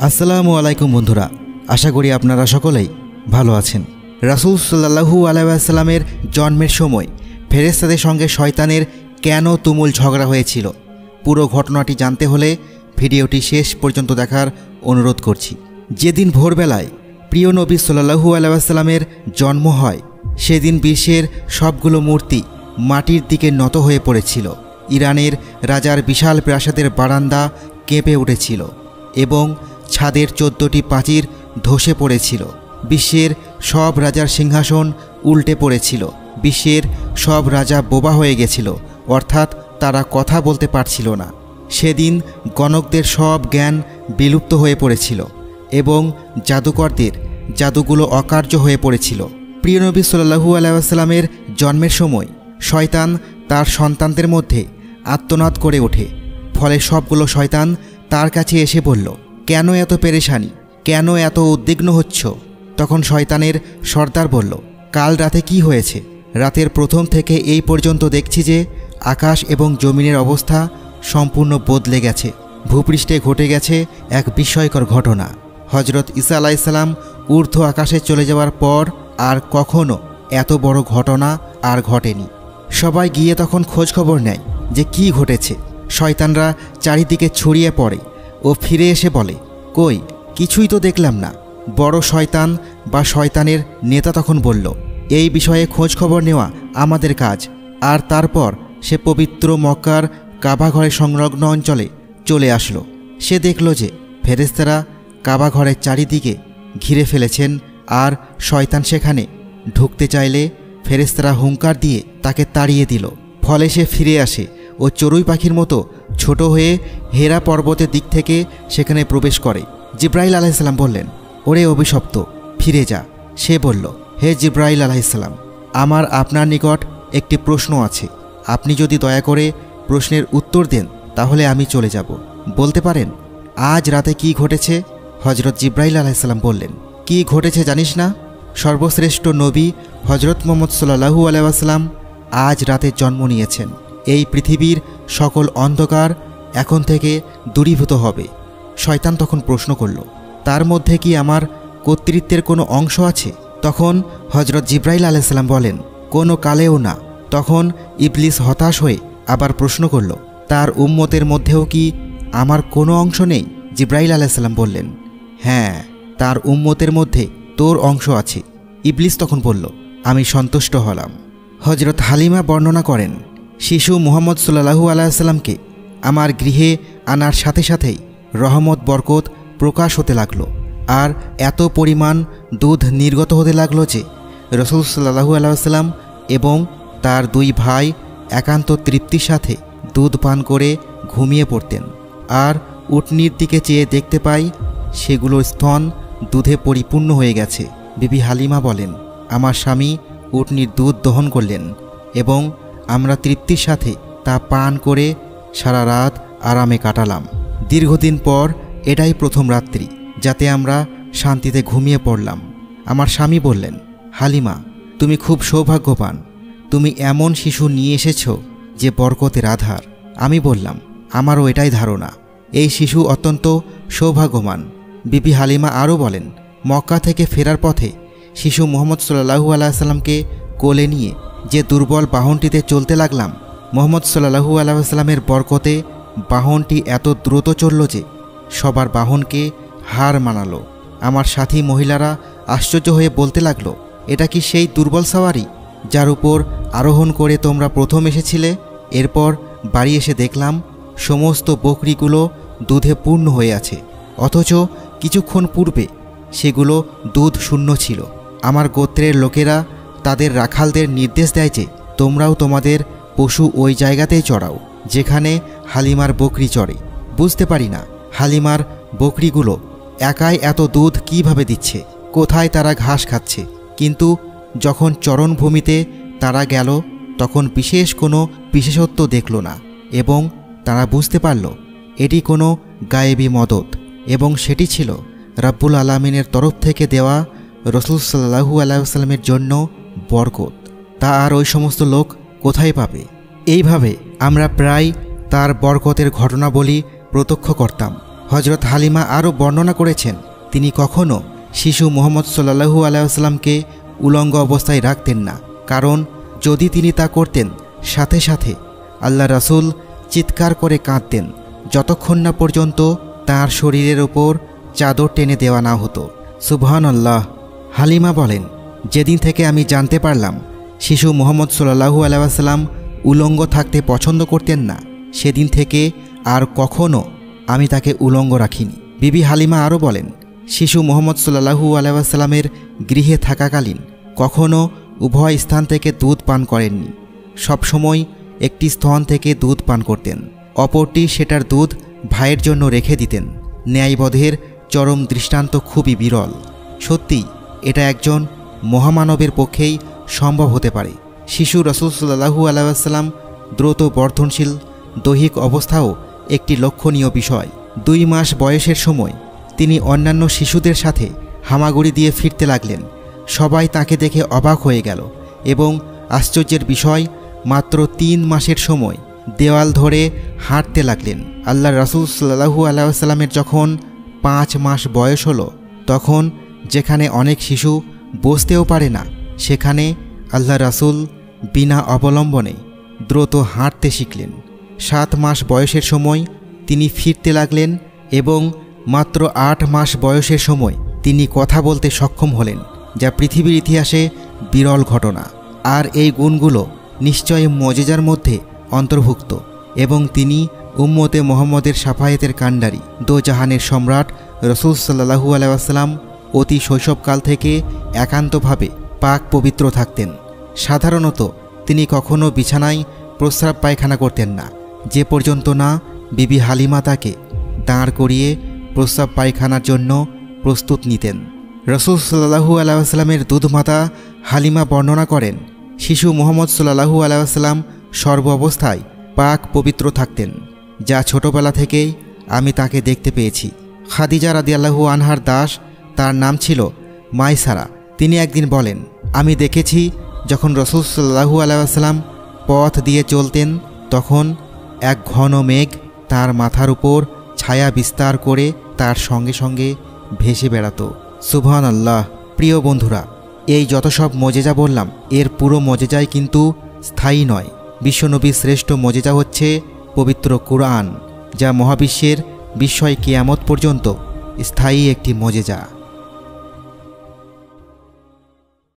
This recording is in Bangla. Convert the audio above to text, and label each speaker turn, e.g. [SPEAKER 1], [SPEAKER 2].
[SPEAKER 1] আসসালামু আলাইকুম বন্ধুরা, আশা করি আপনারা সকলেই ভালো আছেন। রাসূল সাল্লাল্লাহু আলাইহি ওয়াসাল্লামের জন্মের সময় ফেরেশতাদের সঙ্গে শয়তানের কেন তুমুল ঝগড়া হয়েছিল, পুরো ঘটনাটি জানতে হলে ভিডিওটি শেষ পর্যন্ত দেখার অনুরোধ করছি। যেদিন ভোরবেলায় প্রিয় নবী সাল্লাল্লাহু আলাইহি ওয়াসাল্লামের জন্ম হয়, সেদিন বিশ্বের সবগুলো মূর্তি মাটির দিকে নত হয়ে পড়েছিল। ইরানের রাজার বিশাল প্রাসাদের বারান্দা কেঁপে উঠেছিল এবং ছাদের 14টি প্রাচীর ধসে পড়েছিল। বিশ্বের সব রাজার সিংহাসন উল্টে পড়েছিল। বিশ্বের সব রাজা বোবা হয়ে গেছিল, অর্থাৎ তারা কথা বলতে পারছিল না। সেদিন গণকদের সব জ্ঞান বিলুপ্ত হয়ে পড়েছিল এবং জাদুকরদের জাদুগুলো অকার্য হয়ে পড়েছিল। প্রিয় নবী সাল্লাল্লাহু আলাইহি ওয়াসাল্লামের জন্মের সময় শয়তান তার সন্তানদের মধ্যে আর্তনাদ করে ওঠে। ফলে সবগুলো শয়তান তার কাছে এসে বলল, কেন এত পেরেশানি, কেন এত উদ্বিগ্ন হচ্ছ? তখন শয়তানের সর্দার বলল, কাল রাতে কি হয়েছে? রাতের প্রথম থেকে এই পর্যন্ত দেখছি যে আকাশ এবং জমিনের অবস্থা সম্পূর্ণ বদলে গেছে। ভূপৃষ্ঠে ঘটে গেছে এক বিস্ময়কর ঘটনা। হজরত ঈসা আলাইহিস সালাম ঊর্ধ্ব আকাশে চলে যাওয়ার পর আর কখনো এত বড় ঘটনা আর ঘটেনি। সবাই গিয়ে তখন খোঁজ খবর নেয় যে কি ঘটেছে। শয়তানরা চারিদিকে ছড়িয়ে পড়ে ও ফিরে এসে বলে, কই, কিছুই তো দেখলাম না। বড় শয়তান বা শয়তানের নেতা তখন বলল, এই বিষয়ে খোঁজ খবর নেওয়া আমাদের কাজ। আর তারপর সে পবিত্র মক্কার কাবাঘরের সংলগ্ন অঞ্চলে চলে আসলো। সে দেখল যে ফেরেশতারা কাবাঘরের চারিদিকে ঘিরে ফেলেছেন, আর শয়তান সেখানে ঢুকতে চাইলে ফেরেশতারা হুঙ্কার দিয়ে তাকে তাড়িয়ে দিল। ফলে সে ফিরে আসে ও চড়ুই পাখির মতো ছোট হয়ে হেরা পর্বতের দিক থেকে সেখানে প্রবেশ করে। জিব্রাইল আলাইহিস সালাম বললেন, ওরে অভিশপ্ত, ফিরে যা। সে বলল, হে জিব্রাইল আলাইহিস সালাম, আমার আপনার নিকট একটি প্রশ্ন আছে। আপনি যদি দয়া করে প্রশ্নের উত্তর দেন তাহলে আমি চলে যাব। বলতে পারেন আজ রাতে কি ঘটেছে? হজরত জিব্রাইল আলাইহিস সালাম বললেন, কি ঘটেছে জানিস না? সর্বশ্রেষ্ঠ নবী হজরত মুহাম্মদ সাল্লাল্লাহু আলাইহি ওয়াসাল্লাম আজ রাতে জন্ম নিয়েছেন। এই পৃথিবীর সকল অন্ধকার এখন থেকে দূরীভূত হবে। শয়তান তখন প্রশ্ন করল, তার মধ্যে কি আমার কর্তৃত্বের কোনো অংশ আছে? তখন হজরত জিব্রাইল আলাইহিস সালাম বলেন, কোনো কালেও না। তখন ইবলিস হতাশ হয়ে আবার প্রশ্ন করল, তার উম্মতের মধ্যেও কি আমার কোনো অংশ নেই? জিব্রাইল আলাইহিস সালাম বললেন, হ্যাঁ, তার উম্মতের মধ্যে তোর অংশ আছে। ইবলিস তখন বলল, আমি সন্তুষ্ট হলাম। হজরত হালিমা বর্ণনা করেন, শিশু মুহাম্মদ সাল্লাল্লাহু আলাইহি ওয়াসাল্লামকে আমার গৃহে আনার সাথে সাথেই রহমত বরকত প্রকাশ হতে লাগলো, আর এত পরিমাণ দুধ নির্গত হতে লাগলো যে রাসূল সাল্লাল্লাহু আলাইহি ওয়াসাল্লাম এবং তার দুই ভাই একান্ত তৃপ্তির সাথে দুধ পান করে ঘুমিয়ে পড়তেন। আর উটনির দিকে চেয়ে দেখতে পাই সেগুলোর স্তন দুধে পরিপূর্ণ হয়ে গেছে। বিবি হালিমা বলেন, আমার স্বামী উটনির দুধ দহন করলেন এবং আমরা তৃপ্তির সাথে তা পান করে সারা রাত আরামে কাটালাম। দীর্ঘদিন পর এটাই প্রথম রাত্রি যাতে আমরা শান্তিতে ঘুমিয়ে পড়লাম। আমার স্বামী বললেন, হালিমা, তুমি খুব সৌভাগ্যবান। তুমি এমন শিশু নিয়ে এসেছ যে বরকতের আধার। আমি বললাম, আমারও এটাই ধারণা, এই শিশু অত্যন্ত সৌভাগ্যবান। বিবি হালিমা আরও বলেন, মক্কা থেকে ফেরার পথে শিশু মুহাম্মদ সাল্লাল্লাহু আলাইহি ওয়াসাল্লামকে কোলে নিয়ে যে দুর্বল বাহনটিতে চলতে লাগলাম, মুহাম্মদ সাল্লাল্লাহু আলাইহি ওয়াসাল্লামের বরকতে বাহনটি এত দ্রুত চলল যে সবার বাহনকে হার মানালো। আমার সাথী মহিলারা আশ্চর্য হয়ে বলতে লাগলো, এটা কি সেই দুর্বল সাওয়ারি যার উপর আরোহণ করে তোমরা প্রথম এসেছিলে? এরপর বাড়ি এসে দেখলাম সমস্ত বকরিগুলো দুধে পূর্ণ হয়ে আছে, অথচ কিছুক্ষণ পূর্বে সেগুলো দুধ শূন্য ছিল। আমার গোত্রের লোকেরা তাদের রাখালদের নির্দেশ দেয় যে তোমরাও তোমাদের পশু ওই জায়গাতেই চড়াও যেখানে হালিমার বকরি চড়ে। বুঝতে পারি না হালিমার বকরিগুলো একাই এত দুধ কিভাবে দিচ্ছে, কোথায় তারা ঘাস খাচ্ছে। কিন্তু যখন চরণভূমিতে তারা গেল তখন বিশেষ কোনো বিশেষত্ব দেখল না এবং তারা বুঝতে পারল এটি কোনো গায়েবী মদত এবং সেটি ছিল রাব্বুল আলামিনের তরফ থেকে দেওয়া রাসূল সাল্লাল্লাহু আলাইহি ওয়াসাল্লামের জন্য বরকত। তা আর ওই সমস্ত লোক কোথায় পাবে? এইভাবে আমরা প্রায় তার বরকতের ঘটনাবলী প্রত্যক্ষ করতাম। হজরত হালিমা আরও বর্ণনা করেছেন, তিনি কখনও শিশু মুহাম্মদ সাল্লাল্লাহু আলাইহি ওয়াসাল্লামকে উলঙ্গ অবস্থায় রাখতেন না, কারণ যদি তিনি তা করতেন সাথে সাথে আল্লাহ রাসূল চিৎকার করে কাঁদতেন যতক্ষণ না পর্যন্ত তাঁর শরীরের ওপর চাদর টেনে দেওয়া না হতো। সুবহানাল্লাহ। হালিমা বলেন, যেদিন থেকে আমি জানতে পারলাম শিশু মুহাম্মদ সাল্লাল্লাহু আলাইহি ওয়াসাল্লাম উলঙ্গ থাকতে পছন্দ করতেন না, সেদিন থেকে আর কখনো আমি তাকে উলঙ্গ রাখিনি। বিবি হালিমা আরও বলেন, শিশু মুহাম্মদ সাল্লাল্লাহু আলাইহি ওয়াসাল্লামের গৃহে থাকাকালীন কখনো উভয় স্থান থেকে দুধ পান করেননি। সবসময় একটি স্তন থেকে দুধ পান করতেন, অপরটি সেটার দুধ ভাইয়ের জন্য রেখে দিতেন। ন্যায়বোধের চরম দৃষ্টান্ত খুবই বিরল। সত্যি এটা একজন মহামানবের পক্ষেই সম্ভব হতে পারে। শিশু রাসূল সাল্লাল্লাহু আলাইহি ওয়াসাল্লাম দ্রুত বর্ধনশীল দৈহিক অবস্থাও একটি লক্ষণীয় বিষয়। 2 মাস বয়সের সময় তিনি অন্যান্য শিশুদের সাথে হামাগুড়ি দিয়ে ফিরতে লাগলেন। সবাই তাকে দেখে অবাক হয়ে গেল এবং আশ্চর্যের বিষয়, মাত্র 3 মাসের সময় দেওয়াল ধরে হাঁটতে লাগলেন। আল্লাহ রাসূল সাল্লাল্লাহু আলাইহি ওয়াসাল্লামের যখন 5 মাস বয়স হলো, তখন যেখানে অনেক শিশু বসতেও পারে না, সেখানে আল্লাহ রাসূল বিনা অবলম্বনে দ্রুত হাঁটতে শিখলেন। 7 মাস বয়সের সময় তিনি ফিরতে লাগলেন এবং মাত্র 8 মাস বয়সের সময় তিনি কথা বলতে সক্ষম হলেন, যা পৃথিবীর ইতিহাসে বিরল ঘটনা। আর এই গুণগুলো নিশ্চয়ই মুজিজার মধ্যে অন্তর্ভুক্ত এবং তিনি উম্মতে মুহাম্মদের শাফায়েতের কাণ্ডারি। দোজাহানের সম্রাট রাসূল সাল্লাল্লাহু আলাইহি ওয়াসাল্লাম অতি শৈশবকাল থেকে একান্তভাবে পাক পবিত্র থাকতেন। সাধারণত তিনি কখনো বিছানায় প্রস্রাব পায়খানা করতেন না, যে পর্যন্ত না বিবি হালিমা তাকে দাঁড় করিয়ে প্রস্রাব পায়খানার জন্য প্রস্তুত নিতেন। রাসূল সাল্লাল্লাহু আলাইহি ওয়াসাল্লামের দুধমাতা হালিমা বর্ণনা করেন, শিশু মুহাম্মদ সাল্লাল্লাহু আলাইহি ওয়াসাল্লাম সর্ব অবস্থায় পাক পবিত্র থাকতেন, যা ছোটবেলা থেকেই আমি তাকে দেখতে পেয়েছি। খাদিজা রাদিয়াল্লাহু আনহার দাস, তার নাম ছিল মাইসারা, তিনি একদিন বলেন, আমি দেখেছি যখন রাসূল সাল্লাল্লাহু আলাইহি ওয়াসাল্লাম পথ দিয়ে চলতেন, তখন এক ঘন মেঘ তার মাথার উপর ছায়া বিস্তার করে তার সঙ্গে সঙ্গে ভেসে বেড়াতো। সুবহানাল্লাহ। প্রিয় বন্ধুরা, এই যত সব মজেজা বললাম, এর পুরো মজেজাই কিন্তু স্থায়ী নয়। বিশ্বনবীর শ্রেষ্ঠ মজেজা হচ্ছে পবিত্র কুরআন, যা মহাবিশ্বের বিস্ময় কিয়ামত পর্যন্ত স্থায়ী একটি মজেজা।